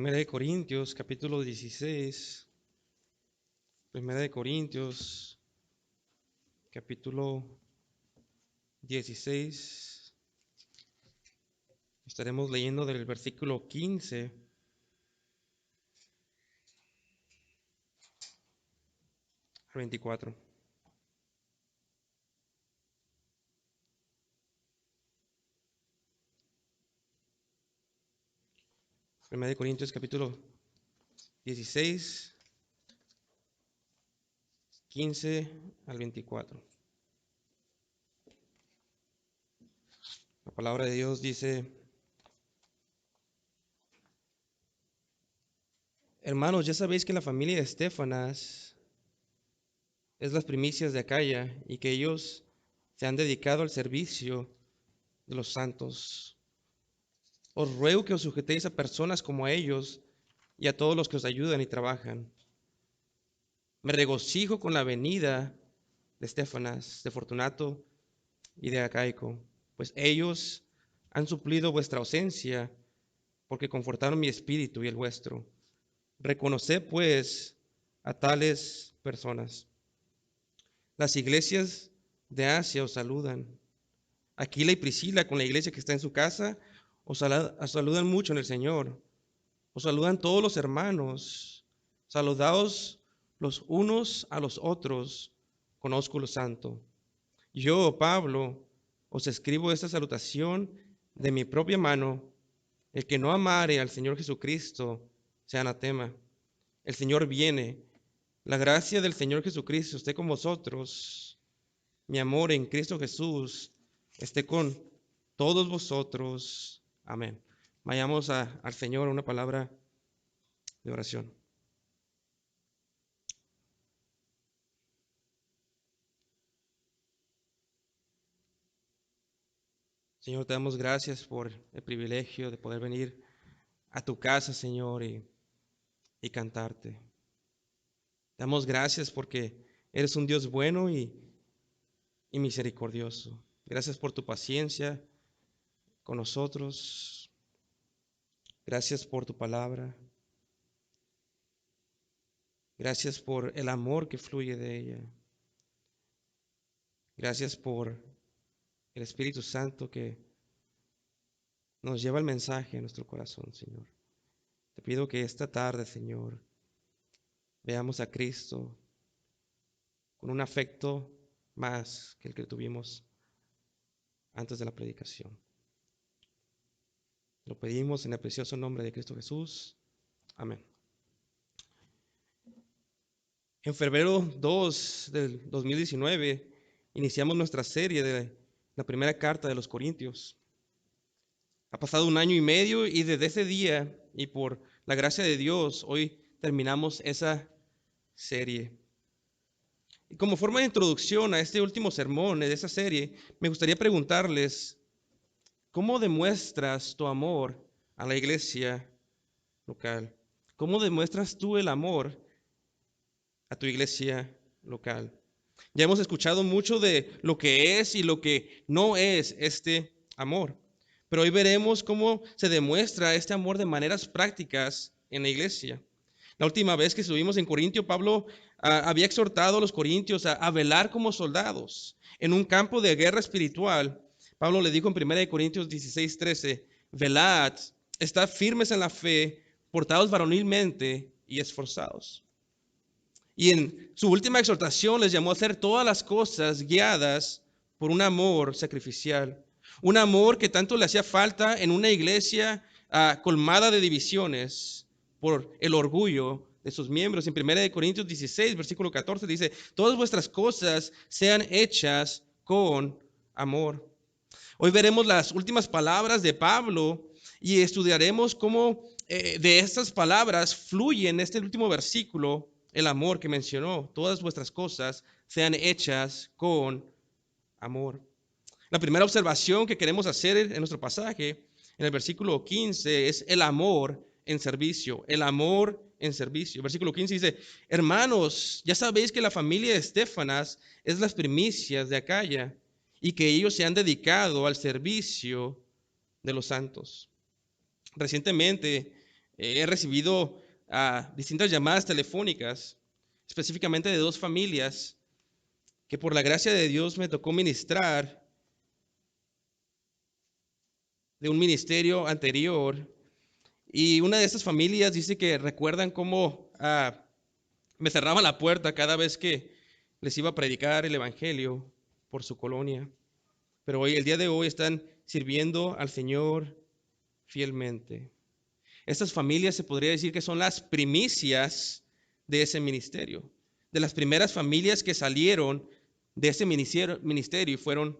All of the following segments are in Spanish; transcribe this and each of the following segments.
Primera de Corintios, capítulo 16. Primera de Corintios, capítulo 16. Estaremos leyendo del versículo 15 al 24. Primera de Corintios, capítulo 16, 15 al 24. La palabra de Dios dice: Hermanos, ya sabéis que la familia de Estéfanas es las primicias de Acaya y que ellos se han dedicado al servicio de los santos. Os ruego que os sujetéis a personas como a ellos y a todos los que os ayudan y trabajan. Me regocijo con la venida de Estéfanas, de Fortunato y de Acaico, pues ellos han suplido vuestra ausencia porque confortaron mi espíritu y el vuestro. Reconoced pues a tales personas. Las iglesias de Asia os saludan. Aquila y Priscila con la iglesia que está en su casa os saludan mucho en el Señor. Os saludan todos los hermanos. Saludaos los unos a los otros con ósculo santo. Yo, Pablo, os escribo esta salutación de mi propia mano. El que no amare al Señor Jesucristo sea anatema. El Señor viene. La gracia del Señor Jesucristo esté con vosotros. Mi amor en Cristo Jesús esté con todos vosotros. Amén. Vayamos al Señor una palabra de oración. Señor, te damos gracias por el privilegio de poder venir a tu casa, Señor, y cantarte. Te damos gracias porque eres un Dios bueno y misericordioso. Gracias por tu paciencia con nosotros. Gracias por tu palabra. Gracias por el amor que fluye de ella. Gracias por el Espíritu Santo que nos lleva el mensaje a nuestro corazón, Señor. Te pido que esta tarde, Señor, veamos a Cristo con un afecto más que el que tuvimos antes de la predicación. Lo pedimos en el precioso nombre de Cristo Jesús. Amén. En febrero 2 del 2019 iniciamos nuestra serie de la primera carta de los Corintios. Ha pasado 1 año y medio y desde ese día y por la gracia de Dios hoy terminamos esa serie. Y como forma de introducción a este último sermón de esa serie, me gustaría preguntarles, ¿cómo demuestras tu amor a la iglesia local? ¿Cómo demuestras tú el amor a tu iglesia local? Ya hemos escuchado mucho de lo que es y lo que no es este amor, pero hoy veremos cómo se demuestra este amor de maneras prácticas en la iglesia. La última vez que estuvimos en Corintio, Pablo había exhortado a los corintios a velar como soldados en un campo de guerra espiritual. Pablo le dijo en 1 Corintios 16:13, velad, estad firmes en la fe, portados varonilmente y esforzados. Y en su última exhortación les llamó a hacer todas las cosas guiadas por un amor sacrificial. Un amor que tanto le hacía falta en una iglesia colmada de divisiones por el orgullo de sus miembros. En 1 Corintios 16, versículo 14 dice, todas vuestras cosas sean hechas con amor. Hoy veremos las últimas palabras de Pablo y estudiaremos cómo de estas palabras fluye en este último versículo el amor que mencionó. Todas vuestras cosas sean hechas con amor. La primera observación que queremos hacer en nuestro pasaje, en el versículo 15, es el amor en servicio. El amor en servicio. Versículo 15 dice, hermanos, ya sabéis que la familia de Estéfanas es las primicias de Acaya y que ellos se han dedicado al servicio de los santos. Recientemente He recibido distintas llamadas telefónicas, específicamente de dos familias, que por la gracia de Dios me tocó ministrar de un ministerio anterior. Y una de estas familias dice que recuerdan cómo me cerraban la puerta cada vez que les iba a predicar el evangelio por su colonia. Pero hoy, el día de hoy, están sirviendo al Señor fielmente. Estas familias se podría decir que son las primicias de ese ministerio, de las primeras familias que salieron de ese ministerio y fueron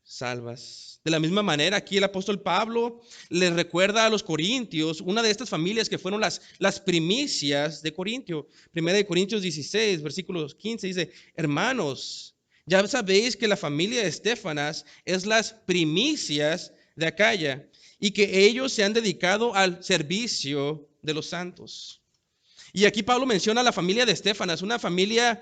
salvas. De la misma manera, aquí el apóstol Pablo les recuerda a los corintios, una de estas familias que fueron las primicias de Corintio. Primera de Corintios 16, versículos 15, dice: hermanos, ya sabéis que la familia de Estéfanas es las primicias de Acaya y que ellos se han dedicado al servicio de los santos. Y aquí Pablo menciona a la familia de Estéfanas, una familia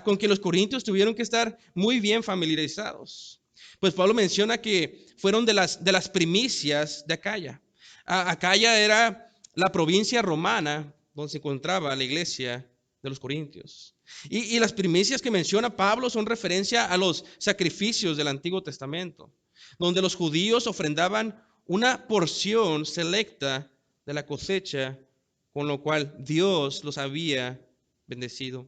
con que los corintios tuvieron que estar muy bien familiarizados. Pues Pablo menciona que fueron de las primicias de Acaya. Acaya era la provincia romana donde se encontraba la iglesia de los corintios. Y las primicias que menciona Pablo son referencia a los sacrificios del Antiguo Testamento, donde los judíos ofrendaban una porción selecta de la cosecha, con lo cual Dios los había bendecido.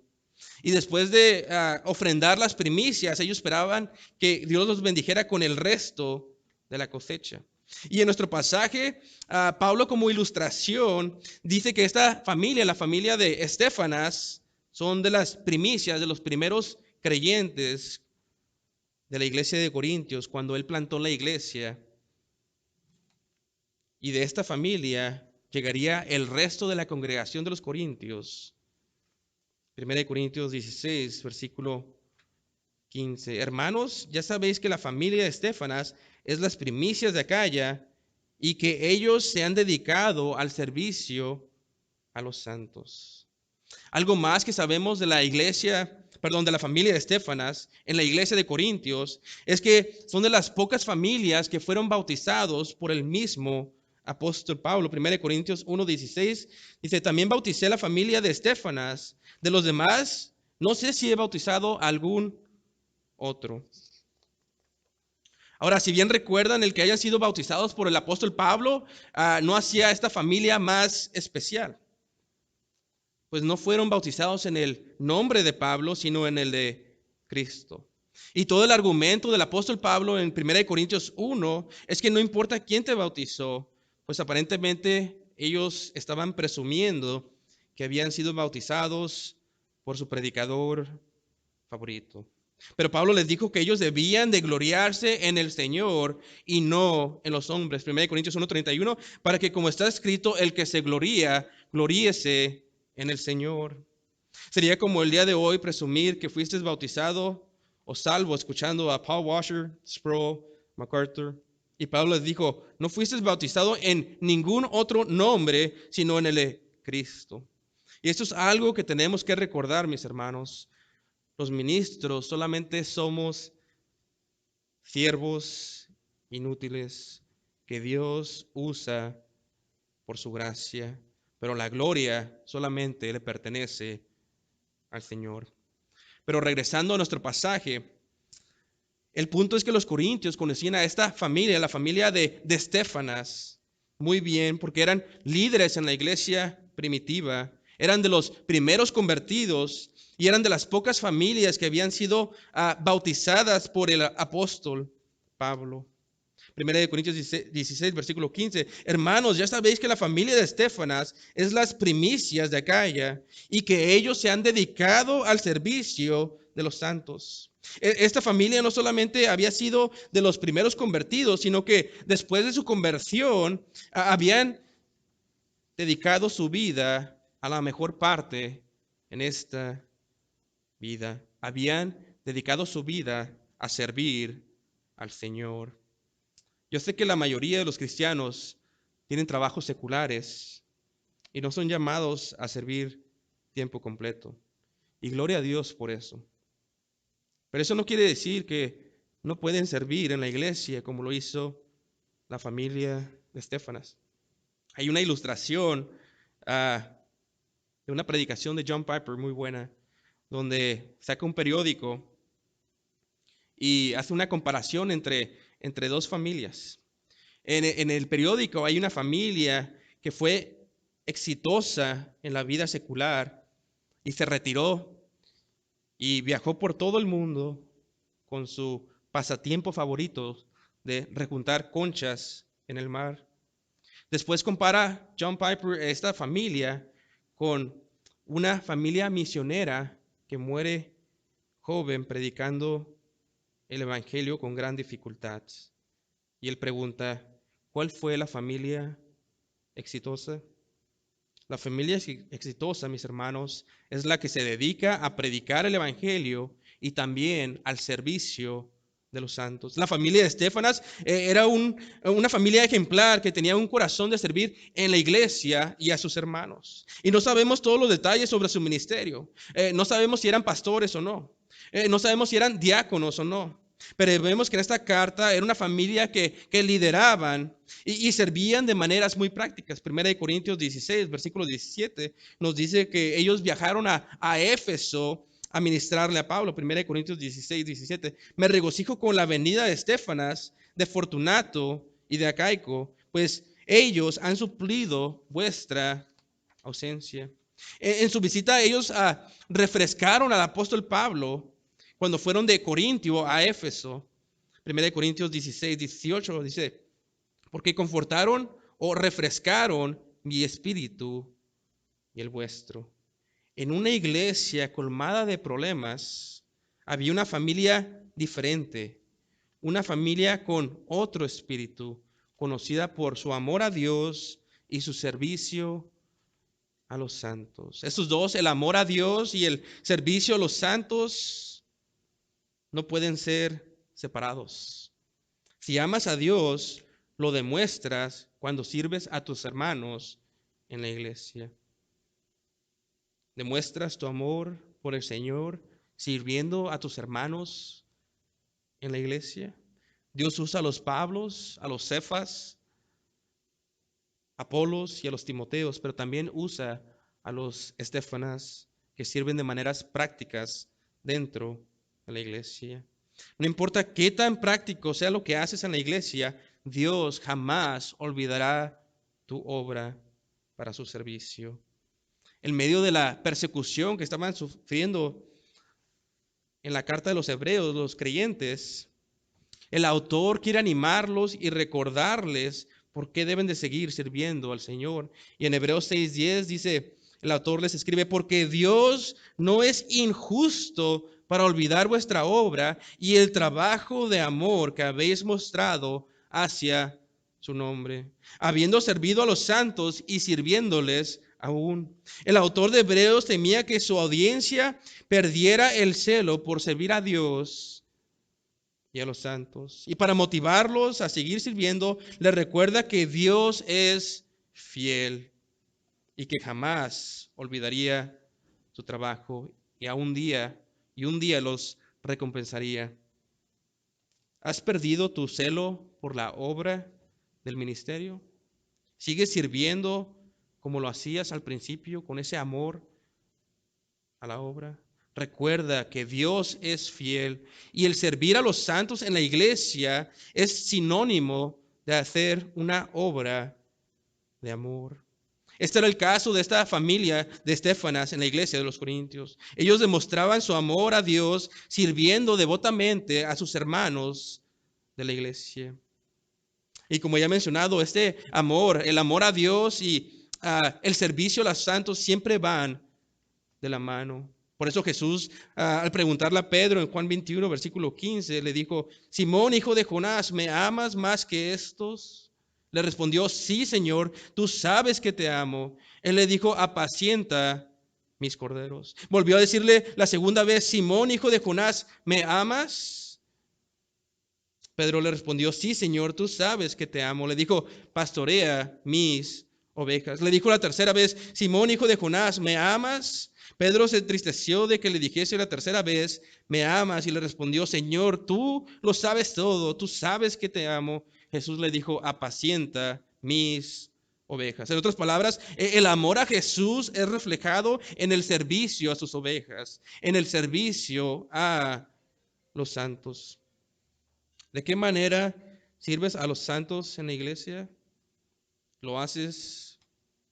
Y después de ofrendar las primicias, ellos esperaban que Dios los bendijera con el resto de la cosecha. Y en nuestro pasaje, Pablo, como ilustración, dice que esta familia, la familia de Estéfanas, son de las primicias, de los primeros creyentes de la iglesia de Corintios, cuando él plantó la iglesia. Y de esta familia llegaría el resto de la congregación de los corintios. 1 Corintios 16, versículo 15. Hermanos, ya sabéis que la familia de Estéfanas es las primicias de Acaya y que ellos se han dedicado al servicio a los santos. Algo más que sabemos de la iglesia, de la familia de Estéfanas en la iglesia de Corintios, es que son de las pocas familias que fueron bautizados por el mismo apóstol Pablo. 1 Corintios 1:16 dice: también bauticé la familia de Estéfanas. De los demás, no sé si he bautizado a algún otro. Ahora, si bien recuerdan, el que hayan sido bautizados por el apóstol Pablo no hacía a esta familia más especial, pues no fueron bautizados en el nombre de Pablo, sino en el de Cristo. Y todo el argumento del apóstol Pablo en 1 Corintios 1 es que no importa quién te bautizó, pues aparentemente ellos estaban presumiendo que habían sido bautizados por su predicador favorito. Pero Pablo les dijo que ellos debían de gloriarse en el Señor y no en los hombres. 1 Corintios 1:31, para que, como está escrito, el que se gloría, gloríese en el Señor. Sería como el día de hoy presumir que fuiste bautizado o salvo escuchando a Paul Washer, Sproul, MacArthur. Y Pablo les dijo: no fuiste bautizado en ningún otro nombre, sino en el de Cristo. Y esto es algo que tenemos que recordar, mis hermanos. Los ministros solamente somos siervos inútiles que Dios usa por su gracia, pero la gloria solamente le pertenece al Señor. Pero regresando a nuestro pasaje, el punto es que los corintios conocían a esta familia, la familia de Estéfanas, muy bien, porque eran líderes en la iglesia primitiva, eran de los primeros convertidos y eran de las pocas familias que habían sido bautizadas por el apóstol Pablo. 1 Corintios 16, versículo 15. Hermanos, ya sabéis que la familia de Estéfanas es las primicias de Acaya y que ellos se han dedicado al servicio de los santos. Esta familia no solamente había sido de los primeros convertidos, sino que después de su conversión habían dedicado su vida a la mejor parte en esta vida. Habían dedicado su vida a servir al Señor. Yo sé que la mayoría de los cristianos tienen trabajos seculares y no son llamados a servir tiempo completo. Y gloria a Dios por eso. Pero eso no quiere decir que no pueden servir en la iglesia como lo hizo la familia de Estéfanas. Hay una ilustración ah, de una predicación de John Piper muy buena, donde saca un periódico y hace una comparación entre dos familias. En el periódico hay una familia que fue exitosa en la vida secular y se retiró y viajó por todo el mundo con su pasatiempo favorito de rejuntar conchas en el mar. Después compara John Piper esta familia con una familia misionera que muere joven predicando el evangelio con gran dificultad. Y él pregunta, ¿cuál fue la familia exitosa? La familia exitosa, mis hermanos, es la que se dedica a predicar el evangelio y también al servicio de los santos. La familia de Estefanas era una familia ejemplar que tenía un corazón de servir en la iglesia y a sus hermanos. Y no sabemos todos los detalles sobre su ministerio. No sabemos si eran pastores o no. No sabemos si eran diáconos o no. Pero vemos que en esta carta era una familia que lideraban y servían de maneras muy prácticas. Primera de Corintios 16, versículo 17, nos dice que ellos viajaron a Éfeso a ministrarle a Pablo. Primera de Corintios 16, 17. Me regocijo con la venida de Estefanas, de Fortunato y de Acaico, pues ellos han suplido vuestra ausencia. En su visita ellos refrescaron al apóstol Pablo cuando fueron de Corintio a Éfeso. 1 Corintios 16, 18 dice, porque confortaron o refrescaron mi espíritu y el vuestro. En una iglesia colmada de problemas, había una familia diferente, una familia con otro espíritu, conocida por su amor a Dios y su servicio a los santos. Esos dos, el amor a Dios y el servicio a los santos, no pueden ser separados. Si amas a Dios, lo demuestras cuando sirves a tus hermanos en la iglesia. Demuestras tu amor por el Señor sirviendo a tus hermanos en la iglesia. Dios usa a los Pablos, a los Cefas, a Apolos y a los Timoteos, pero también usa a los Estefanas que sirven de maneras prácticas dentro de la iglesia. No importa qué tan práctico sea lo que haces en la iglesia, Dios jamás olvidará tu obra para su servicio. En medio de la persecución que estaban sufriendo en la carta de los hebreos, los creyentes, el autor quiere animarlos y recordarles por qué deben de seguir sirviendo al Señor. Y en Hebreos 6:10 dice, el autor les escribe, porque Dios no es injusto para olvidar vuestra obra y el trabajo de amor que habéis mostrado hacia su nombre, habiendo servido a los santos y sirviéndoles aún. El autor de Hebreos temía que su audiencia perdiera el celo por servir a Dios y a los santos. Y para motivarlos a seguir sirviendo, les recuerda que Dios es fiel y que jamás olvidaría su trabajo y un día los recompensaría. ¿Has perdido tu celo por la obra del ministerio? ¿Sigues sirviendo como lo hacías al principio, con ese amor a la obra? Recuerda que Dios es fiel y el servir a los santos en la iglesia es sinónimo de hacer una obra de amor. Este era el caso de esta familia de Estefanas en la iglesia de los Corintios. Ellos demostraban su amor a Dios sirviendo devotamente a sus hermanos de la iglesia. Y como ya he mencionado, este amor, el amor a Dios y el servicio a los santos siempre van de la mano. Por eso Jesús, al preguntarle a Pedro en Juan 21, versículo 15, le dijo, Simón, hijo de Jonás, ¿me amas más que estos? Le respondió, sí, Señor, tú sabes que te amo. Él le dijo, apacienta mis corderos. Volvió a decirle la segunda vez, Simón, hijo de Jonás, ¿me amas? Pedro le respondió, sí, Señor, tú sabes que te amo. Le dijo, pastorea mis ovejas. Le dijo la tercera vez, Simón, hijo de Jonás, ¿me amas? Pedro se entristeció de que le dijese la tercera vez, ¿me amas? Y le respondió, Señor, tú lo sabes todo, tú sabes que te amo. Jesús le dijo, apacienta mis ovejas. En otras palabras, el amor a Jesús es reflejado en el servicio a sus ovejas, en el servicio a los santos. ¿De qué manera sirves a los santos en la iglesia? ¿Lo haces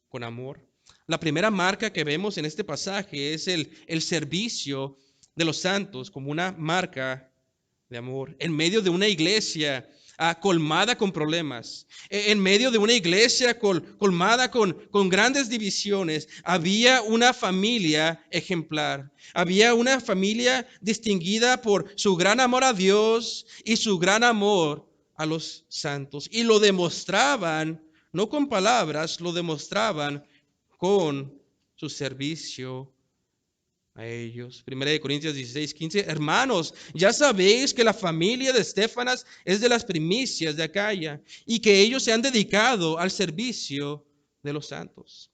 con amor? La primera marca que vemos en este pasaje es el servicio de los santos como una marca de amor. En medio de una iglesia colmada con problemas, en medio de una iglesia colmada con grandes divisiones, había una familia ejemplar. Había una familia distinguida por su gran amor a Dios y su gran amor a los santos. Y lo demostraban, no con palabras, lo demostraban con su servicio a ellos. 1 Corintios 16:15. Hermanos, ya sabéis que la familia de Estéfanas es de las primicias de Acaya y que ellos se han dedicado al servicio de los santos.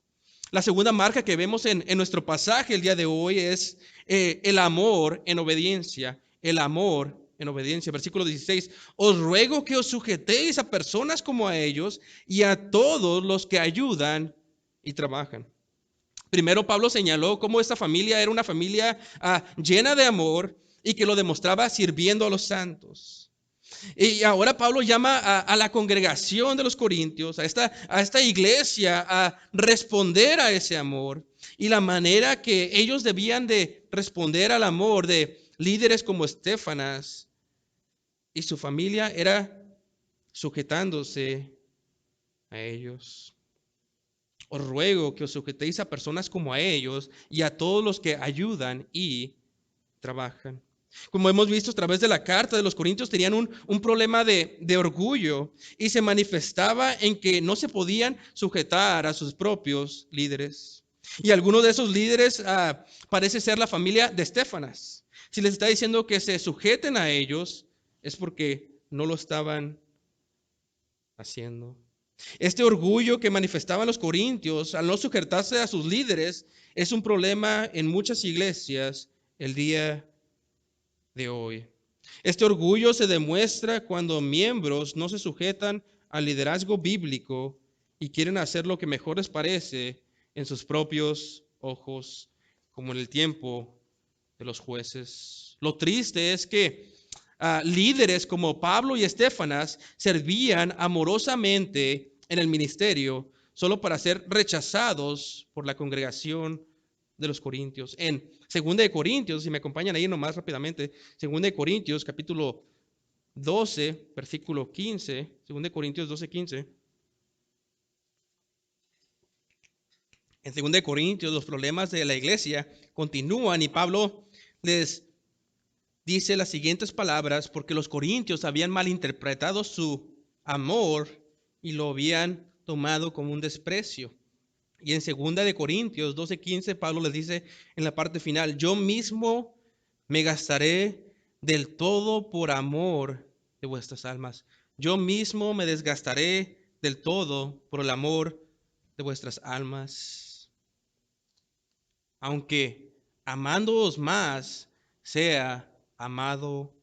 La segunda marca que vemos en nuestro pasaje el día de hoy es el amor en obediencia. El amor en obediencia. Versículo 16. Os ruego que os sujetéis a personas como a ellos y a todos los que ayudan y trabajan. Primero Pablo señaló cómo esta familia era una familia llena de amor y que lo demostraba sirviendo a los santos. Y ahora Pablo llama a la congregación de los corintios, a esta iglesia, a responder a ese amor. Y la manera que ellos debían de responder al amor de líderes como Estéfanas y su familia era sujetándose a ellos. Os ruego que os sujetéis a personas como a ellos y a todos los que ayudan y trabajan. Como hemos visto a través de la carta de los Corintios, tenían un problema de orgullo y se manifestaba en que no se podían sujetar a sus propios líderes. Y algunos de esos líderes parece ser la familia de Estéfanas. Si les está diciendo que se sujeten a ellos, es porque no lo estaban haciendo. Este orgullo que manifestaban los corintios al no sujetarse a sus líderes es un problema en muchas iglesias el día de hoy. Este orgullo se demuestra cuando miembros no se sujetan al liderazgo bíblico y quieren hacer lo que mejor les parece en sus propios ojos, como en el tiempo de los jueces. Lo triste es que líderes como Pablo y Estéfanas servían amorosamente en el ministerio solo para ser rechazados por la congregación de los corintios. En 2 Corintios, si me acompañan ahí nomás rápidamente, 2 Corintios capítulo 12, versículo 15, 2 Corintios 12, 15. En 2 Corintios los problemas de la iglesia continúan y Pablo les dice las siguientes palabras porque los corintios habían malinterpretado su amor y lo habían tomado como un desprecio. Y en 2 Corintios 12:15 Pablo les dice en la parte final, yo mismo me gastaré del todo por amor de vuestras almas. Yo mismo me desgastaré del todo por el amor de vuestras almas. Aunque amándoos más, sea amado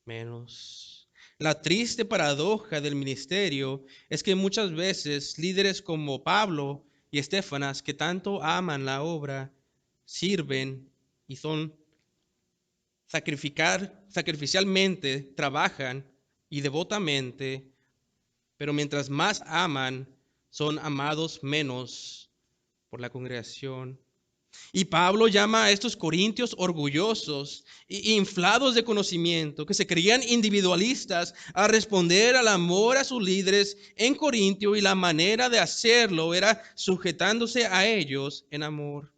menos. La triste paradoja del ministerio es que muchas veces líderes como Pablo y Estéfanas, que tanto aman la obra, sirven y son sacrificialmente, trabajan y devotamente, pero mientras más aman, son amados menos por la congregación. Y Pablo llama a estos corintios orgullosos e inflados de conocimiento, que se creían individualistas, a responder al amor a sus líderes en Corintio, y la manera de hacerlo era sujetándose a ellos en amor.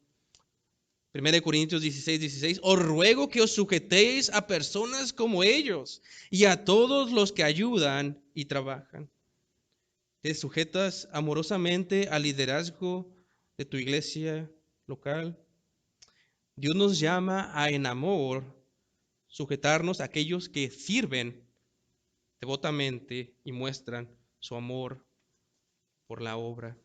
1 Corintios 16:16, os ruego que os sujetéis a personas como ellos y a todos los que ayudan y trabajan. ¿Te sujetas amorosamente al liderazgo de tu iglesia local? Dios nos llama a en amor sujetarnos a aquellos que sirven devotamente y muestran su amor por la obra.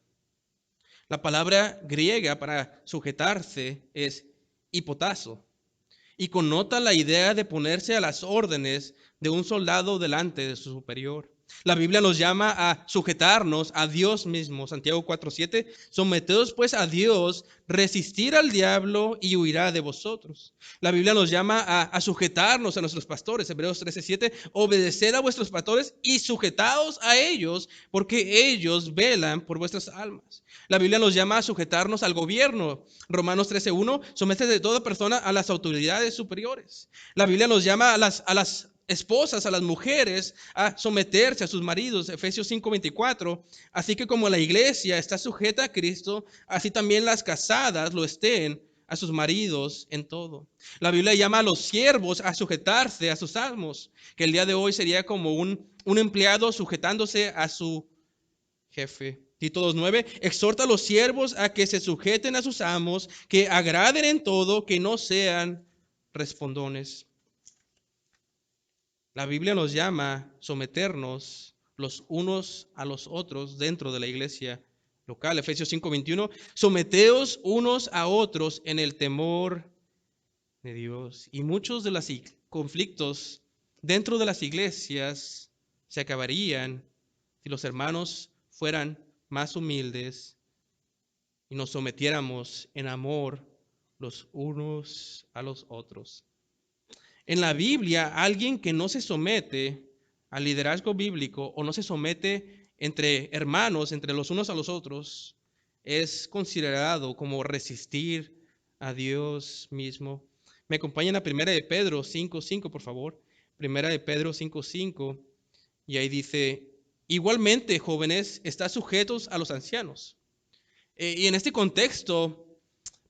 La palabra griega para sujetarse es hipotazo y connota la idea de ponerse a las órdenes de un soldado delante de su superior. La Biblia nos llama a sujetarnos a Dios mismo. Santiago 4:7. Someteos pues a Dios, resistir al diablo y huirá de vosotros. La Biblia nos llama a sujetarnos a nuestros pastores. Hebreos 13:7. Obedeced a vuestros pastores y sujetaos a ellos, porque ellos velan por vuestras almas. La Biblia nos llama a sujetarnos al gobierno. Romanos 13:1. Sométete de toda persona a las autoridades superiores. La Biblia nos llama a las esposas, a las mujeres, a someterse a sus maridos. Efesios 5:24. Así que como la iglesia está sujeta a Cristo, así también las casadas lo estén a sus maridos en todo. La Biblia llama a los siervos a sujetarse a sus amos, que el día de hoy sería como un empleado sujetándose a su jefe. Tito 2:9. Exhorta a los siervos a que se sujeten a sus amos, que agraden en todo, que no sean respondones. La Biblia nos llama a someternos los unos a los otros dentro de la iglesia local. Efesios 5:21. Someteos unos a otros en el temor de Dios. Y muchos de los conflictos dentro de las iglesias se acabarían si los hermanos fueran más humildes y nos sometiéramos en amor los unos a los otros. En la Biblia, alguien que no se somete al liderazgo bíblico o no se somete entre hermanos, entre los unos a los otros, es considerado como resistir a Dios mismo. Me acompañan a 1 de Pedro 5:5, por favor. 1 de Pedro 5:5, y ahí dice: igualmente, jóvenes, estad sujetos a los ancianos. Y en este contexto,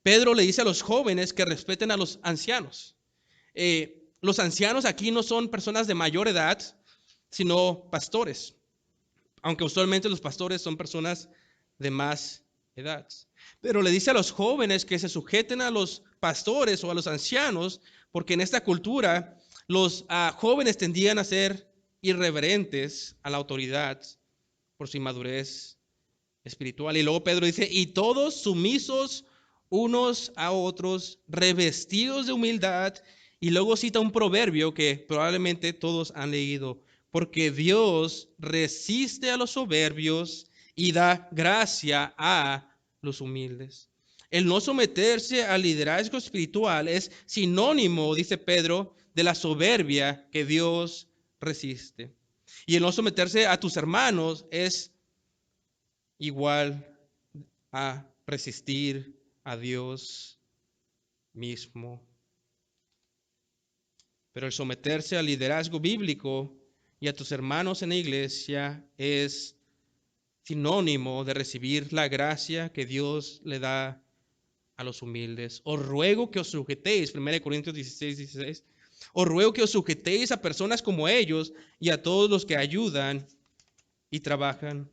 Pedro le dice a los jóvenes que respeten a los ancianos. Los ancianos aquí no son personas de mayor edad, sino pastores, aunque usualmente los pastores son personas de más edad. Pero le dice a los jóvenes que se sujeten a los pastores o a los ancianos, porque en esta cultura los jóvenes tendían a ser irreverentes a la autoridad por su inmadurez espiritual. Y luego Pedro dice: y todos sumisos unos a otros, revestidos de humildad. Y luego cita un proverbio que probablemente todos han leído: porque Dios resiste a los soberbios y da gracia a los humildes. El no someterse al liderazgo espiritual es sinónimo, dice Pedro, de la soberbia que Dios resiste. Y el no someterse a tus hermanos es igual a resistir a Dios mismo. Pero el someterse al liderazgo bíblico y a tus hermanos en la iglesia es sinónimo de recibir la gracia que Dios le da a los humildes. Os ruego que os sujetéis, 1 Corintios 16:16. Os ruego que os sujetéis a personas como ellos y a todos los que ayudan y trabajan.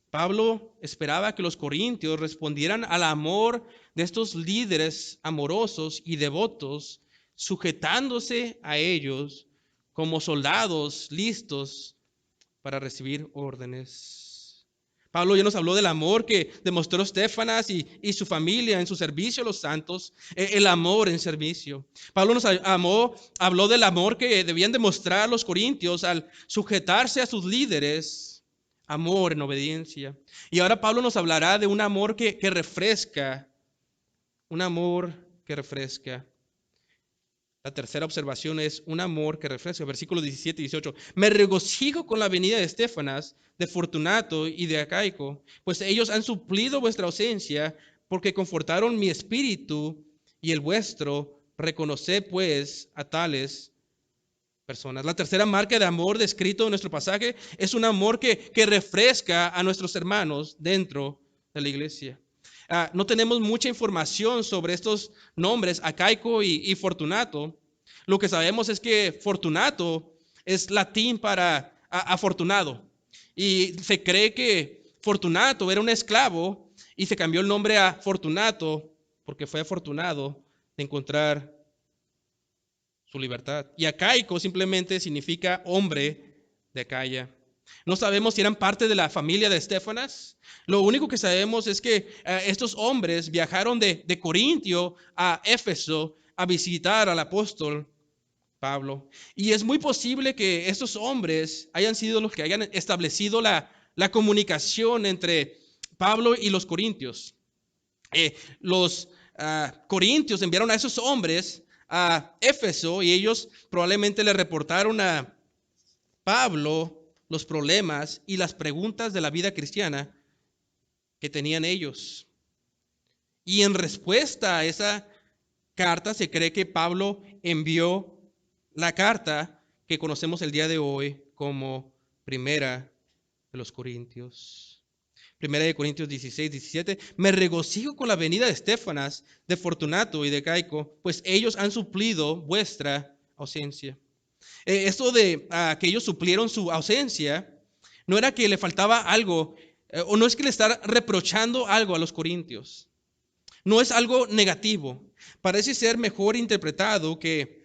Pablo esperaba que los corintios respondieran al amor de estos líderes amorosos y devotos, sujetándose a ellos como soldados listos para recibir órdenes. Pablo ya nos habló del amor que demostró Estéfanas y su familia en su servicio a los santos, el amor en servicio. Pablo nos habló del amor que debían demostrar los corintios al sujetarse a sus líderes, amor en obediencia. Y ahora Pablo nos hablará de un amor que refresca, un amor que refresca. La tercera observación es un amor que refresca. Versículos 17 y 18. Me regocijo con la venida de Estéfanas, de Fortunato y de Acaico, pues ellos han suplido vuestra ausencia, porque confortaron mi espíritu y el vuestro. Reconoced pues a tales personas. La tercera marca de amor descrito en nuestro pasaje es un amor que refresca a nuestros hermanos dentro de la iglesia. No tenemos mucha información sobre estos nombres, Acaico y Fortunato. Lo que sabemos es que Fortunato es latín para afortunado. Y se cree que Fortunato era un esclavo y se cambió el nombre a Fortunato porque fue afortunado de encontrar su libertad. Y Acaico simplemente significa hombre de Acaya. No sabemos si eran parte de la familia de Estéfanas. Lo único que sabemos es que estos hombres viajaron de Corintio a Éfeso a visitar al apóstol Pablo. Y es muy posible que estos hombres hayan sido los que hayan establecido la comunicación entre Pablo y los corintios. Los corintios enviaron a esos hombres a Éfeso y ellos probablemente le reportaron a Pablo los problemas y las preguntas de la vida cristiana que tenían ellos. Y en respuesta a esa carta se cree que Pablo envió la carta que conocemos el día de hoy como Primera de los Corintios. Primera de Corintios 16, 17. Me regocijo con la venida de Estéfanas, de Fortunato y de Caico, pues ellos han suplido vuestra ausencia. Esto de que ellos suplieron su ausencia, no era que le faltaba algo, o no es que le estar reprochando algo a los corintios. No es algo negativo. Parece ser mejor interpretado que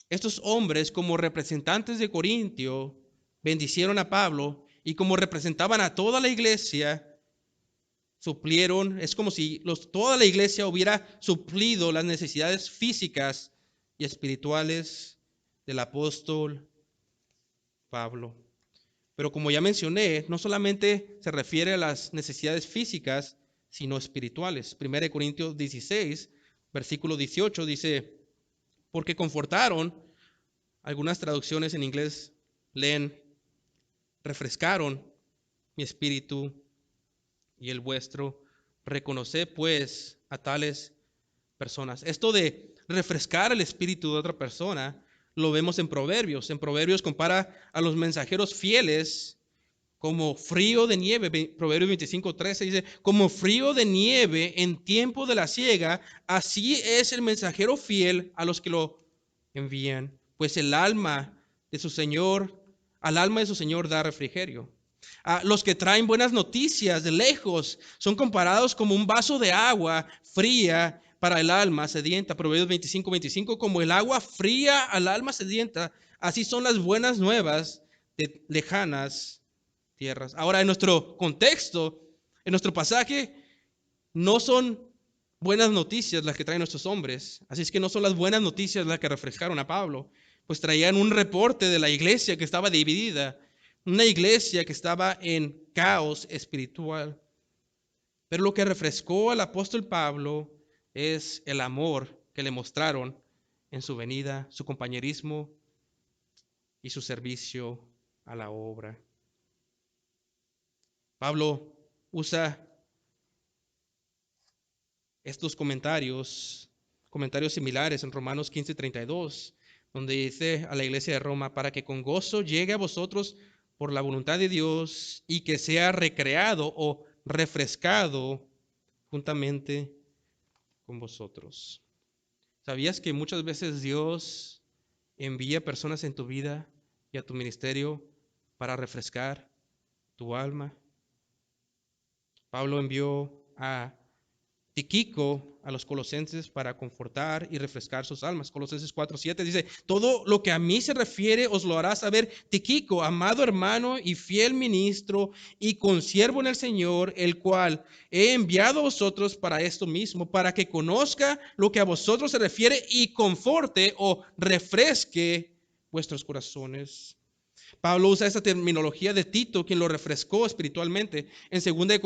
estos hombres, como representantes de Corintio, bendicieron a Pablo y como representaban a toda la iglesia, suplieron. Es como si toda la iglesia hubiera suplido las necesidades físicas y espirituales del apóstol Pablo. Pero como ya mencioné, no solamente se refiere a las necesidades físicas, sino espirituales. 1 Corintios 16, versículo 18 dice, porque confortaron, algunas traducciones en inglés leen, refrescaron mi espíritu y el vuestro. Reconoced pues a tales personas. Esto de refrescar el espíritu de otra persona lo vemos en Proverbios. En Proverbios compara a los mensajeros fieles como frío de nieve. Proverbios 25:13 dice, como frío de nieve en tiempo de la siega, así es el mensajero fiel a los que lo envían, pues el alma de su Señor, al alma de su Señor da refrigerio. Los que traen buenas noticias de lejos son comparados como un vaso de agua fría para el alma sedienta. Proverbios 25:25, como el agua fría al alma sedienta, así son las buenas nuevas de lejanas tierras. Ahora, en nuestro contexto, en nuestro pasaje, no son buenas noticias las que traen nuestros hombres. Así es que no son las buenas noticias las que refrescaron a Pablo, pues traían un reporte de la iglesia que estaba dividida, una iglesia que estaba en caos espiritual. Pero lo que refrescó al apóstol Pablo es el amor que le mostraron en su venida, su compañerismo y su servicio a la obra. Pablo usa estos comentarios similares en Romanos 15:32, donde dice a la iglesia de Roma, para que con gozo llegue a vosotros por la voluntad de Dios y que sea recreado o refrescado juntamente con vosotros. ¿Sabías que muchas veces Dios envía personas en tu vida y a tu ministerio para refrescar tu alma? Pablo envió a Tíquico a los colosenses para confortar y refrescar sus almas. Colosenses 4:7 dice, todo lo que a mí se refiere os lo hará saber Tíquico, amado hermano y fiel ministro y consiervo en el Señor, el cual he enviado a vosotros para esto mismo, para que conozca lo que a vosotros se refiere y conforte o refresque vuestros corazones. Pablo usa esa terminología de Tito, quien lo refrescó espiritualmente. En 2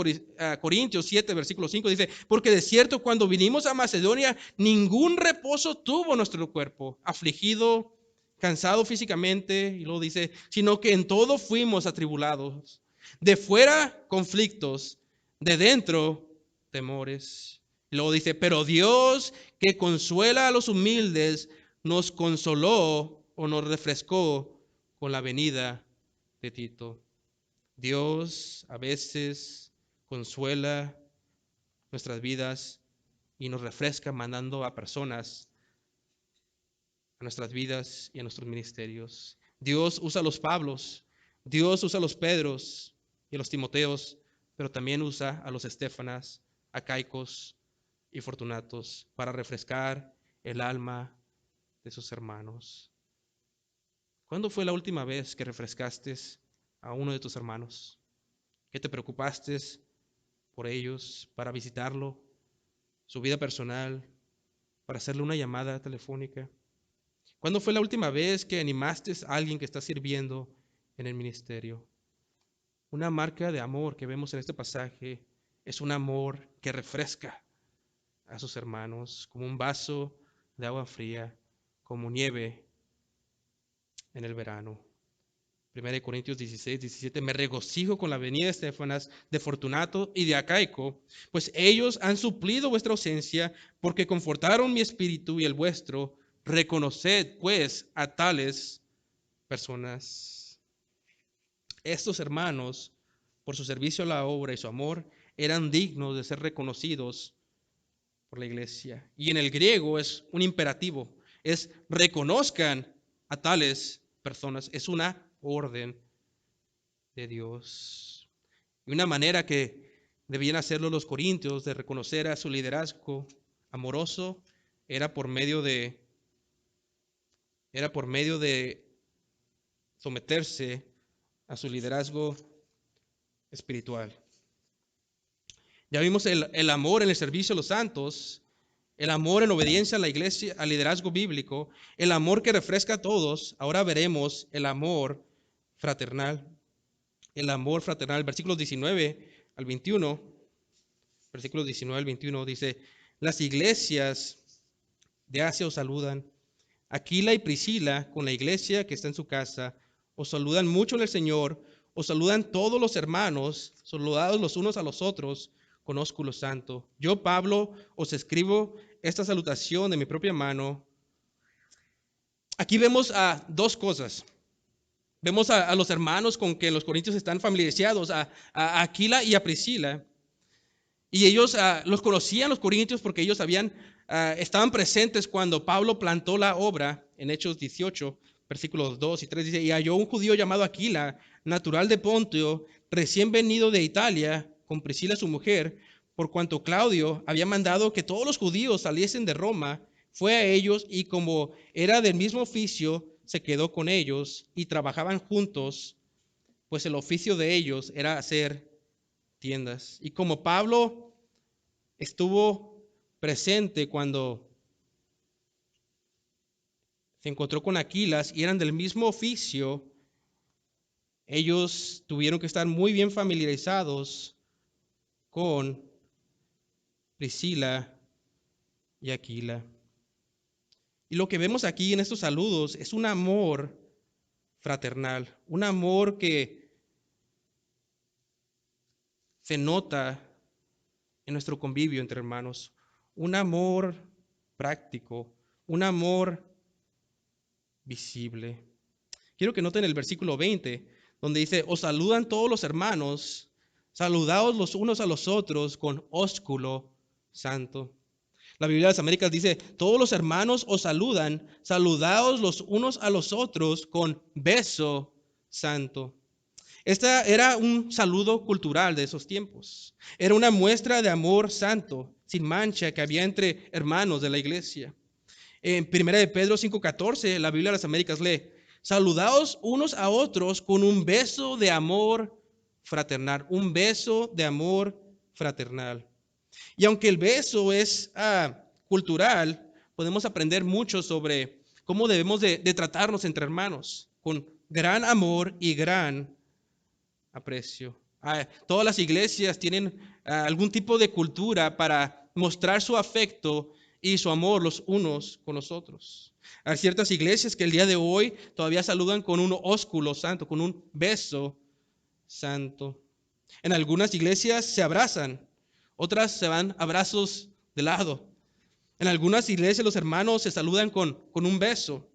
Corintios 7, versículo 5 dice, porque de cierto cuando vinimos a Macedonia, ningún reposo tuvo nuestro cuerpo, afligido, cansado físicamente, y luego dice, sino que en todo fuimos atribulados. De fuera, conflictos, de dentro, temores. Y luego dice, pero Dios que consuela a los humildes, nos consoló o nos refrescó con la venida de Tito. Dios a veces consuela nuestras vidas y nos refresca mandando a personas a nuestras vidas y a nuestros ministerios. Dios usa a los Pablos, Dios usa a los Pedros y a los Timoteos, pero también usa a los Estéfanas, a Caicos y Fortunatos para refrescar el alma de sus hermanos. ¿Cuándo fue la última vez que refrescaste a uno de tus hermanos? ¿Que te preocupaste por ellos para visitarlo, su vida personal, para hacerle una llamada telefónica? ¿Cuándo fue la última vez que animaste a alguien que está sirviendo en el ministerio? Una marca de amor que vemos en este pasaje es un amor que refresca a sus hermanos como un vaso de agua fría, como nieve en el verano. 1 Corintios 16, 17, me regocijo con la venida de Estéfanas, de Fortunato y de Acaico, pues ellos han suplido vuestra ausencia, porque confortaron mi espíritu y el vuestro. Reconoced, pues, a tales personas. Estos hermanos, por su servicio a la obra y su amor, eran dignos de ser reconocidos por la iglesia. Y en el griego es un imperativo, es reconozcan a tales personas, es una orden de Dios. Y una manera que debían hacerlo los corintios de reconocer a su liderazgo amoroso era por medio de someterse a su liderazgo espiritual. Ya vimos el amor en el servicio a los santos, el amor en obediencia a la iglesia, al liderazgo bíblico, el amor que refresca a todos. Ahora veremos el amor fraternal. El amor fraternal, versículos 19 al 21. Versículos 19 al 21 dice, las iglesias de Asia os saludan. Aquila y Priscila, con la iglesia que está en su casa, os saludan mucho en el Señor. Os saludan todos los hermanos, saludados los unos a los otros con ósculo santo. Yo, Pablo, os escribo esta salutación de mi propia mano. Aquí vemos a dos cosas. Vemos a los hermanos con que los corintios están familiarizados, a Aquila y a Priscila. Y ellos los conocían, los corintios, porque ellos estaban presentes cuando Pablo plantó la obra en Hechos 18, versículos 2 y 3. Dice, y halló un judío llamado Aquila, natural de Pontio, recién venido de Italia, con Priscila su mujer, por cuanto Claudio había mandado que todos los judíos saliesen de Roma, fue a ellos y como era del mismo oficio, se quedó con ellos y trabajaban juntos, pues el oficio de ellos era hacer tiendas. Y como Pablo estuvo presente cuando se encontró con Aquilas y eran del mismo oficio, ellos tuvieron que estar muy bien familiarizados con Priscila y Aquila. Y lo que vemos aquí en estos saludos es un amor fraternal, un amor que se nota en nuestro convivio entre hermanos, un amor práctico, un amor visible. Quiero que noten el versículo 20, donde dice, os saludan todos los hermanos, saludaos los unos a los otros con ósculo santo. La Biblia de las Américas dice, todos los hermanos os saludan, saludaos los unos a los otros con beso santo. Esta era un saludo cultural de esos tiempos. Era una muestra de amor santo, sin mancha, que había entre hermanos de la iglesia. En 1 de Pedro 5:14, la Biblia de las Américas lee, saludaos unos a otros con un beso de amor fraternal, un beso de amor fraternal. Y aunque el beso es cultural, podemos aprender mucho sobre cómo debemos de tratarnos entre hermanos, con gran amor y gran aprecio. Todas las iglesias tienen algún tipo de cultura para mostrar su afecto y su amor los unos con los otros. Hay ciertas iglesias que el día de hoy todavía saludan con un ósculo santo, con un beso santo. En algunas iglesias se abrazan, otras se van abrazos de lado. En algunas iglesias los hermanos se saludan con un beso.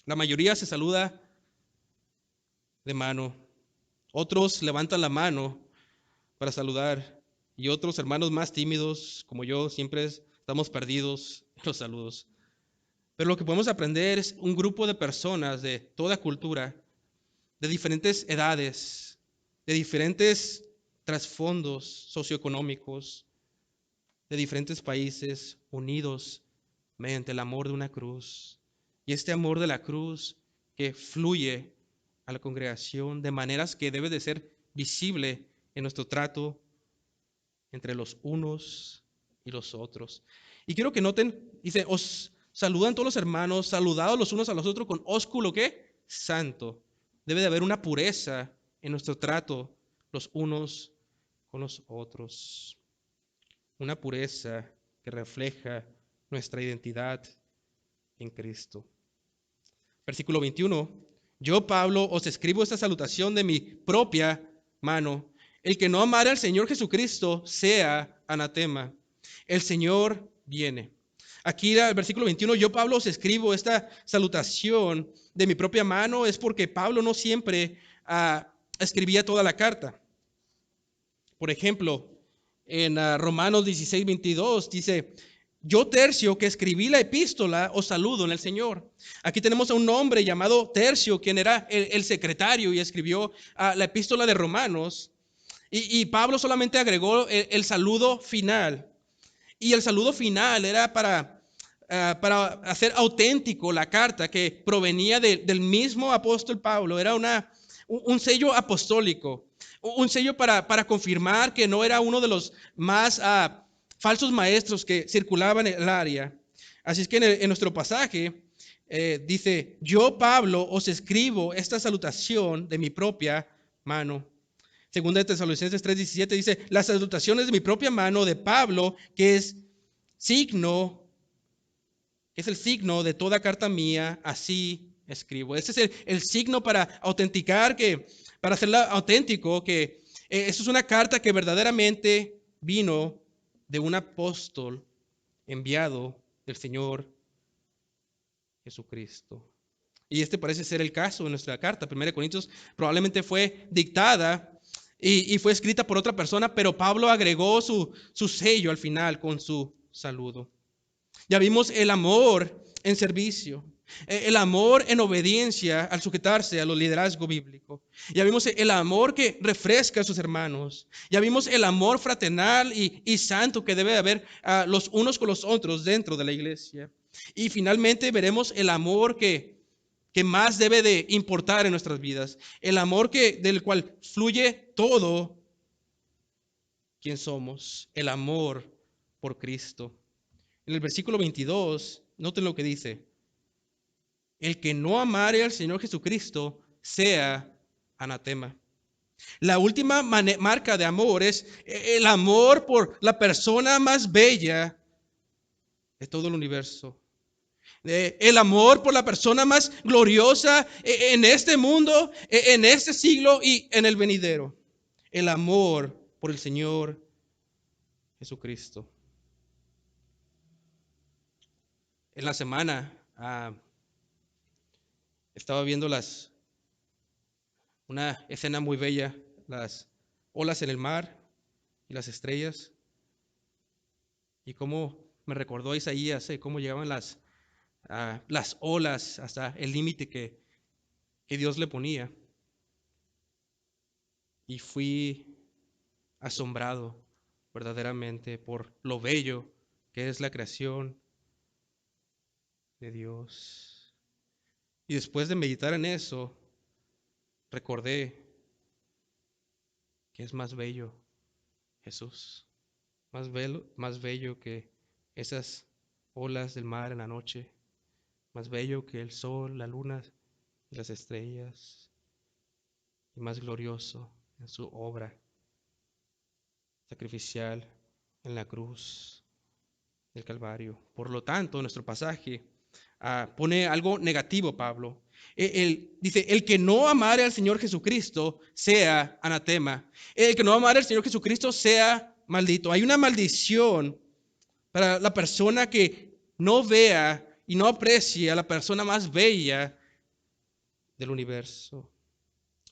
La mayoría se saluda de mano. Otros levantan la mano para saludar y otros hermanos más tímidos, como yo, siempre estamos perdidos en los saludos. Pero lo que podemos aprender es un grupo de personas de toda cultura, de diferentes edades, de diferentes trasfondos socioeconómicos, de diferentes países, unidos mediante el amor de una cruz. Y este amor de la cruz que fluye a la congregación de maneras que debe de ser visible en nuestro trato entre los unos y los otros. Y quiero que noten, dice, os Saludan todos los hermanos, saludados los unos a los otros con ósculo, ¿qué? Santo. Debe de haber una pureza en nuestro trato los unos con los otros. Una pureza que refleja nuestra identidad en Cristo. Versículo 21. Yo, Pablo, os escribo esta salutación de mi propia mano. El que no amare al Señor Jesucristo sea anatema. El Señor viene. Aquí el versículo 21, yo, Pablo, os escribo esta salutación de mi propia mano, es porque Pablo no siempre escribía toda la carta. Por ejemplo, en Romanos 16, 22 dice, yo, Tercio, que escribí la epístola, os saludo en el Señor. Aquí tenemos a un hombre llamado Tercio, quien era el secretario y escribió la epístola de Romanos. Y Pablo solamente agregó el saludo final. Y el saludo final era para hacer auténtico la carta que provenía del mismo apóstol Pablo. Era un sello apostólico, un sello para confirmar que no era uno de los más falsos maestros que circulaban en el área. Así es que en nuestro pasaje dice, yo, Pablo, os escribo esta salutación de mi propia mano. Segunda de Tesalonicenses 3:17 dice, las salutaciones de mi propia mano de Pablo, que es el signo de toda carta mía, así escribo. Ese es el signo para autenticar, para hacerla auténtico, que eso es una carta que verdaderamente vino de un apóstol enviado del Señor Jesucristo. Y este parece ser el caso de nuestra carta. 1 Corintios probablemente fue dictada y fue escrita por otra persona, pero Pablo agregó su sello al final con su saludo. Ya vimos el amor en servicio, el amor en obediencia al sujetarse a los liderazgo bíblico. Ya vimos el amor que refresca a sus hermanos. Ya vimos el amor fraternal y santo que debe haber los unos con los otros dentro de la iglesia. Y finalmente veremos el amor que más debe de importar en nuestras vidas. El amor del cual fluye todo quien somos. El amor por Cristo. En el versículo 22, noten lo que dice. El que no amare al Señor Jesucristo sea anatema. La última marca de amor es el amor por la persona más bella de todo el universo. El amor por la persona más gloriosa en este mundo, en este siglo y en el venidero. El amor por el Señor Jesucristo. En la semana estaba viendo una escena muy bella, las olas en el mar y las estrellas. Y cómo me recordó a Isaías, cómo llegaban las olas hasta el límite que Dios le ponía. Y fui asombrado verdaderamente por lo bello que es la creación de Dios. Y después de meditar en eso, recordé que es más bello Jesús, más bello que esas olas del mar en la noche, más bello que el sol, la luna y las estrellas, y más glorioso en su obra sacrificial en la cruz del Calvario. Por lo tanto, nuestro pasaje pone algo negativo, Pablo. Dice, el que no amare al Señor Jesucristo sea anatema. El que no amare al Señor Jesucristo sea maldito. Hay una maldición para la persona que no vea y no aprecie a la persona más bella del universo.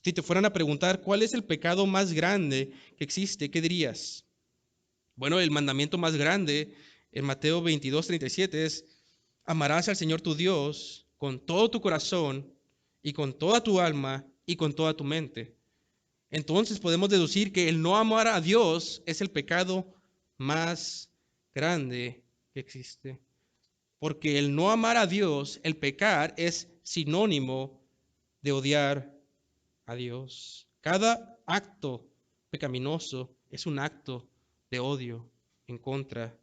Si te fueran a preguntar cuál es el pecado más grande que existe, ¿qué dirías? Bueno, el mandamiento más grande en Mateo 22:37 es: amarás al Señor tu Dios con todo tu corazón y con toda tu alma y con toda tu mente. Entonces podemos deducir que el no amar a Dios es el pecado más grande que existe. Porque el no amar a Dios, el pecar, es sinónimo de odiar a Dios. Cada acto pecaminoso es un acto de odio en contra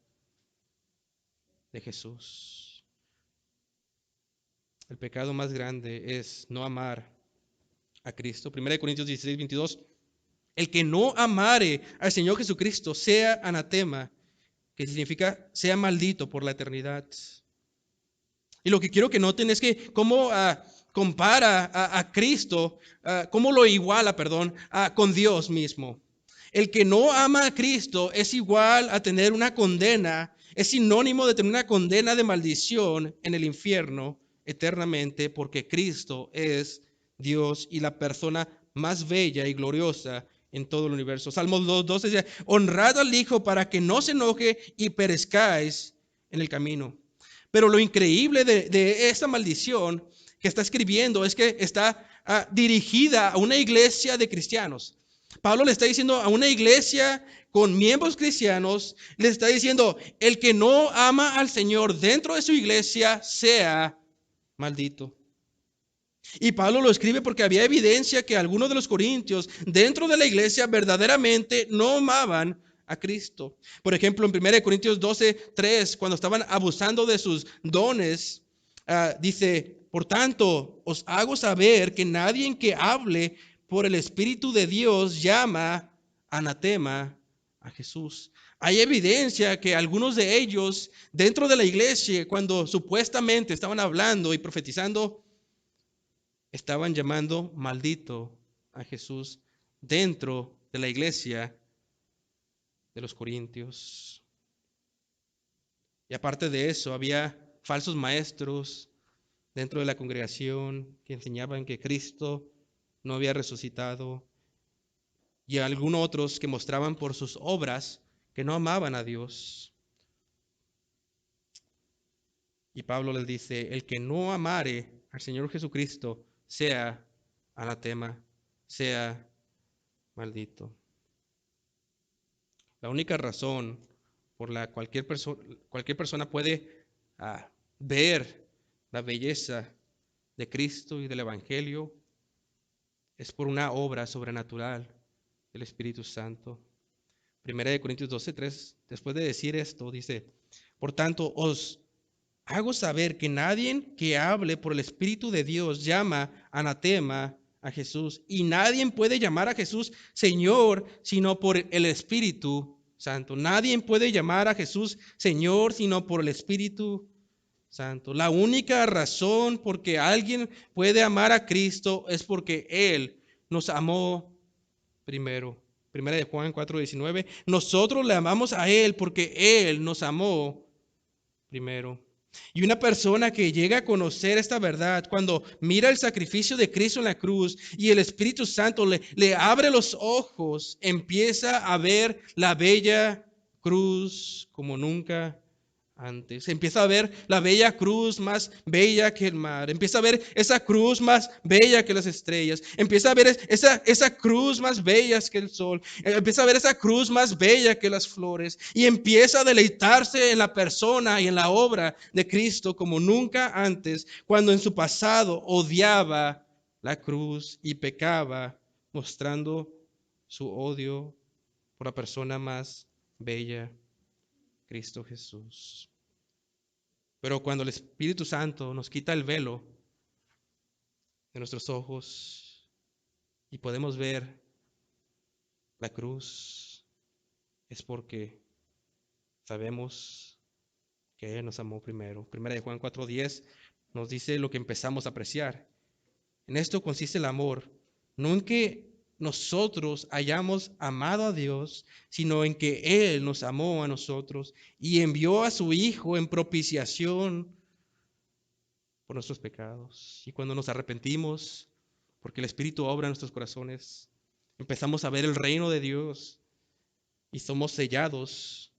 de Jesús. El pecado más grande es no amar a Cristo. 1 Corintios 16, 22. El que no amare al Señor Jesucristo sea anatema, que significa sea maldito por la eternidad. Y lo que quiero que noten es que cómo compara a Cristo, cómo lo iguala, perdón, con Dios mismo. El que no ama a Cristo es igual a tener una condena, es sinónimo de tener una condena de maldición en el infierno eternamente, porque Cristo es Dios y la persona más bella y gloriosa en todo el universo. Salmos 2:12 dice, honrad al Hijo para que no se enoje y perezcáis en el camino. Pero lo increíble de esta maldición que está escribiendo es que está dirigida a una iglesia de cristianos. Pablo le está diciendo a una iglesia con miembros cristianos, le está diciendo, el que no ama al Señor dentro de su iglesia sea maldito. Y Pablo lo escribe porque había evidencia que algunos de los corintios dentro de la iglesia verdaderamente no amaban a Cristo. Por ejemplo, en 1 Corintios 12:3, cuando estaban abusando de sus dones, dice, por tanto, os hago saber que nadie que hable por el Espíritu de Dios llama anatema a Jesús. Hay evidencia que algunos de ellos dentro de la iglesia, cuando supuestamente estaban hablando y profetizando, estaban llamando maldito a Jesús dentro de la iglesia de los Corintios. Y aparte de eso, había falsos maestros dentro de la congregación que enseñaban que Cristo no había resucitado, y algunos otros que mostraban por sus obras que no amaban a Dios. Y Pablo les dice, el que no amare al Señor Jesucristo sea anatema, sea maldito. La única razón por la cualquier persona puede ver la belleza de Cristo y del Evangelio es por una obra sobrenatural del Espíritu Santo. 1 Corintios 12:3, después de decir esto, dice, por tanto, os hago saber que nadie que hable por el Espíritu de Dios llama anatema a Jesús, y nadie puede llamar a Jesús Señor sino por el Espíritu Santo. Nadie puede llamar a Jesús Señor sino por el Espíritu Santo. La única razón por que alguien puede amar a Cristo es porque Él nos amó primero. Primera de Juan 4:19. Nosotros le amamos a Él porque Él nos amó primero. Y una persona que llega a conocer esta verdad, cuando mira el sacrificio de Cristo en la cruz y el Espíritu Santo le abre los ojos, empieza a ver la bella cruz como nunca antes. Empieza a ver la bella cruz más bella que el mar. Empieza a ver esa cruz más bella que las estrellas. Empieza a ver esa cruz más bella que el sol. Empieza a ver esa cruz más bella que las flores. Y empieza a deleitarse en la persona y en la obra de Cristo como nunca antes, cuando en su pasado odiaba la cruz y pecaba, mostrando su odio por la persona más bella, Cristo Jesús. Pero cuando el Espíritu Santo nos quita el velo de nuestros ojos y podemos ver la cruz, es porque sabemos que Él nos amó primero. Primera de Juan 4:10 nos dice lo que empezamos a apreciar. En esto consiste el amor, no en que nosotros hayamos amado a Dios, sino en que Él nos amó a nosotros y envió a su Hijo en propiciación por nuestros pecados. Y cuando nos arrepentimos, porque el Espíritu obra en nuestros corazones, empezamos a ver el reino de Dios y somos sellados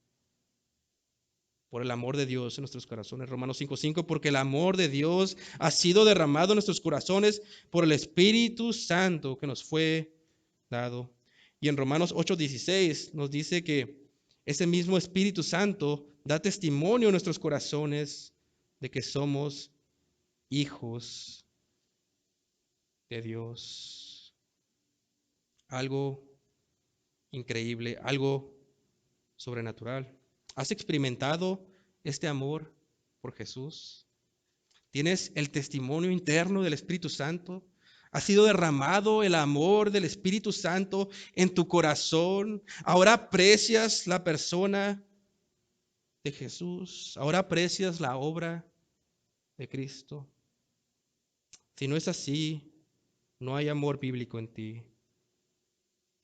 por el amor de Dios en nuestros corazones. Romanos 5:5, porque el amor de Dios ha sido derramado en nuestros corazones por el Espíritu Santo que nos fue dado. Y en Romanos 8:16 nos dice que ese mismo Espíritu Santo da testimonio en nuestros corazones de que somos hijos de Dios. Algo increíble, algo sobrenatural. ¿Has experimentado este amor por Jesús? Tienes el testimonio interno del Espíritu Santo. Ha sido derramado el amor del Espíritu Santo en tu corazón. Ahora aprecias la persona de Jesús. Ahora aprecias la obra de Cristo. Si no es así, no hay amor bíblico en ti.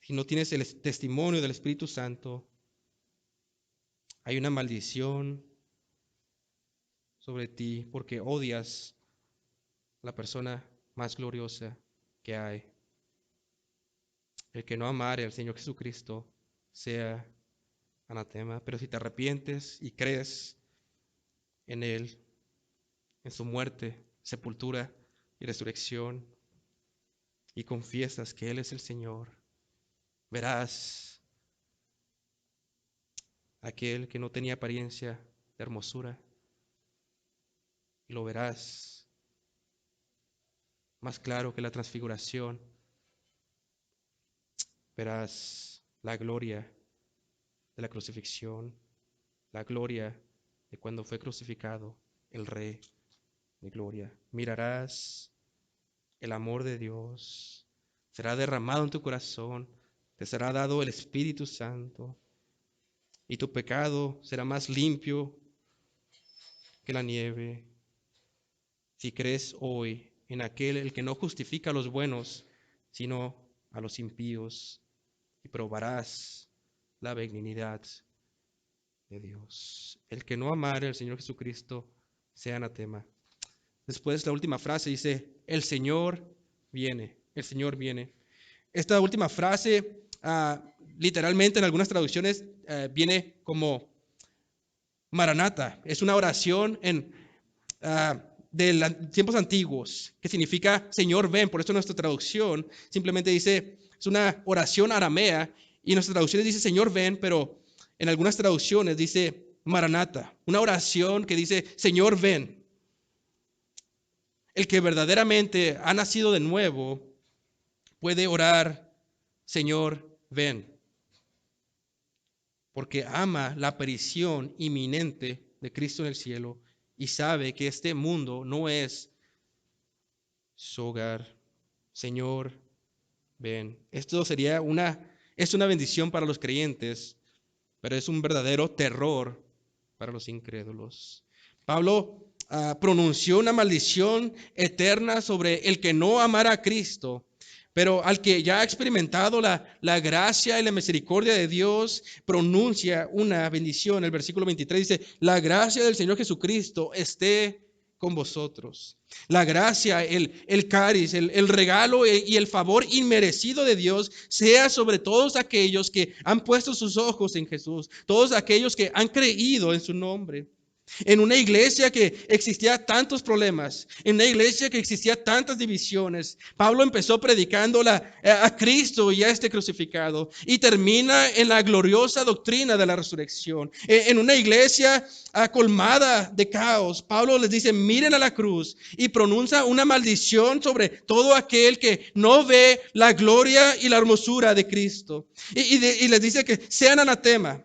Si no tienes el testimonio del Espíritu Santo, hay una maldición sobre ti porque odias la persona más gloriosa que hay. El que no amare al Señor Jesucristo sea anatema. Pero si te arrepientes y crees en Él, en su muerte, sepultura y resurrección, y confiesas que Él es el Señor, verás aquel que no tenía apariencia de hermosura, y lo verás más claro que la transfiguración. Verás la gloria de la crucifixión, la gloria de cuando fue crucificado el Rey de gloria. Mirarás el amor de Dios, será derramado en tu corazón, te será dado el Espíritu Santo, y tu pecado será más limpio que la nieve. Si crees hoy en aquel el que no justifica a los buenos, sino a los impíos, y probarás la benignidad de Dios. El que no amare al Señor Jesucristo sea anatema. Después la última frase dice, el Señor viene, el Señor viene. Esta última frase, literalmente en algunas traducciones, viene como Maranata. Es una oración de los tiempos antiguos, que significa Señor ven. Por eso nuestra traducción simplemente dice, es una oración aramea, y en nuestras traducciones dice Señor ven, pero en algunas traducciones dice Maranata, una oración que dice Señor ven. El que verdaderamente ha nacido de nuevo puede orar Señor ven, porque ama la aparición inminente de Cristo en el cielo y sabe que este mundo no es su hogar. Señor ven. Esto es una bendición para los creyentes, pero es un verdadero terror para los incrédulos. Pablo pronunció una maldición eterna sobre el que no amara a Cristo, pero al que ya ha experimentado la gracia y la misericordia de Dios, pronuncia una bendición. El versículo 23 dice, la gracia del Señor Jesucristo esté con vosotros. La gracia, el cariz, el regalo y el favor inmerecido de Dios sea sobre todos aquellos que han puesto sus ojos en Jesús, todos aquellos que han creído en su nombre. En una iglesia que existía tantos problemas, en una iglesia que existía tantas divisiones, Pablo empezó predicando a Cristo y a este crucificado, y termina en la gloriosa doctrina de la resurrección. En una iglesia colmada de caos, Pablo les dice, miren a la cruz, y pronuncia una maldición sobre todo aquel que no ve la gloria y la hermosura de Cristo. Y les dice que sean anatema.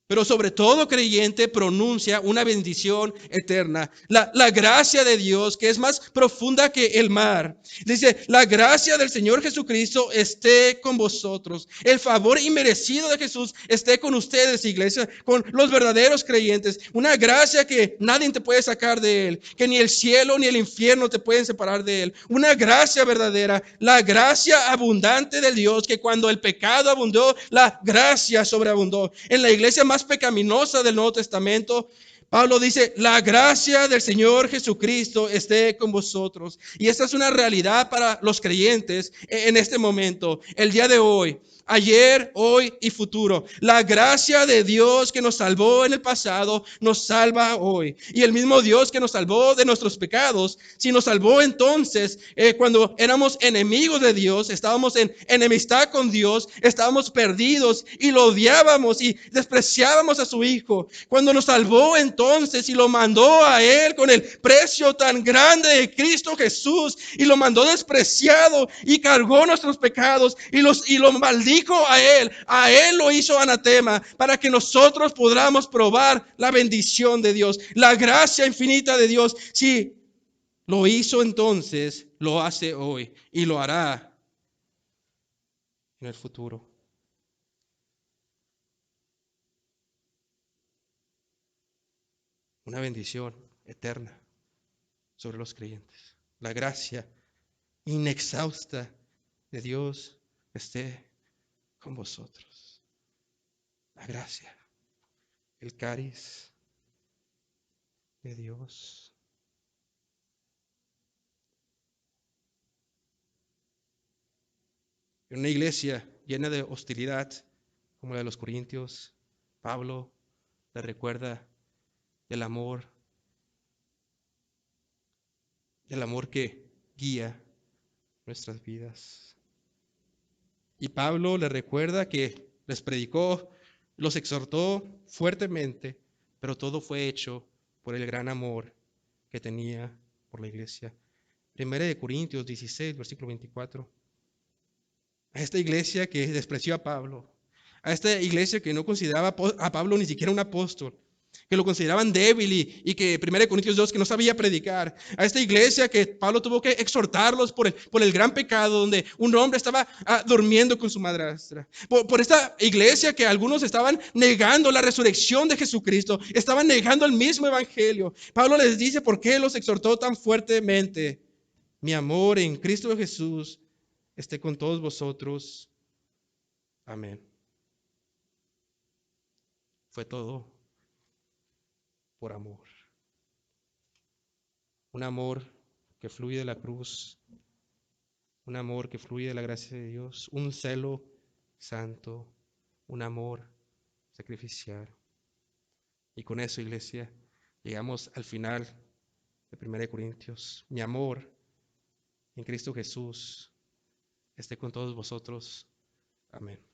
Pero sobre todo creyente pronuncia una bendición eterna. La gracia de Dios, que es más profunda que el mar. Dice, la gracia del Señor Jesucristo esté con vosotros. El favor inmerecido de Jesús esté con ustedes, iglesia, con los verdaderos creyentes. Una gracia que nadie te puede sacar de Él, que ni el cielo ni el infierno te pueden separar de Él. Una gracia verdadera, la gracia abundante de Dios, que cuando el pecado abundó, la gracia sobreabundó. En la iglesia más pecaminosa del Nuevo Testamento, Pablo dice, la gracia del Señor Jesucristo esté con vosotros. Y esta es una realidad para los creyentes en este momento, el día de hoy, ayer, hoy y futuro. La gracia de Dios que nos salvó en el pasado, nos salva hoy. Y el mismo Dios que nos salvó de nuestros pecados, si nos salvó entonces, cuando éramos enemigos de Dios, estábamos en enemistad con Dios, estábamos perdidos y lo odiábamos y despreciábamos a su Hijo. Cuando nos salvó entonces, entonces y lo mandó a él con el precio tan grande de Cristo Jesús y lo mandó despreciado y cargó nuestros pecados y lo maldijo a él lo hizo anatema para que nosotros podamos probar la bendición de Dios, la gracia infinita de Dios. Si lo hizo entonces, lo hace hoy y lo hará en el futuro. Una bendición eterna sobre los creyentes. La gracia inexhausta de Dios esté con vosotros. La gracia, el cáliz de Dios. En una iglesia llena de hostilidad como la de los Corintios, Pablo le recuerda el amor que guía nuestras vidas. Y Pablo le recuerda que les predicó, los exhortó fuertemente, pero todo fue hecho por el gran amor que tenía por la iglesia. Primera de Corintios 16, versículo 24. A esta iglesia que despreció a Pablo, a esta iglesia que no consideraba a Pablo ni siquiera un apóstol, que lo consideraban débil y que 1 Corintios 2 que no sabía predicar, a esta iglesia que Pablo tuvo que exhortarlos por el gran pecado donde un hombre estaba durmiendo con su madrastra, por esta iglesia que algunos estaban negando la resurrección de Jesucristo, estaban negando el mismo evangelio. Pablo les dice por qué los exhortó tan fuertemente. Mi amor en Cristo Jesús esté con todos vosotros. Amén. Fue todo por amor. Un amor que fluye de la cruz, un amor que fluye de la gracia de Dios, un celo santo, un amor sacrificial. Y con eso, iglesia, llegamos al final de 1 Corintios. Mi amor en Cristo Jesús esté con todos vosotros. Amén.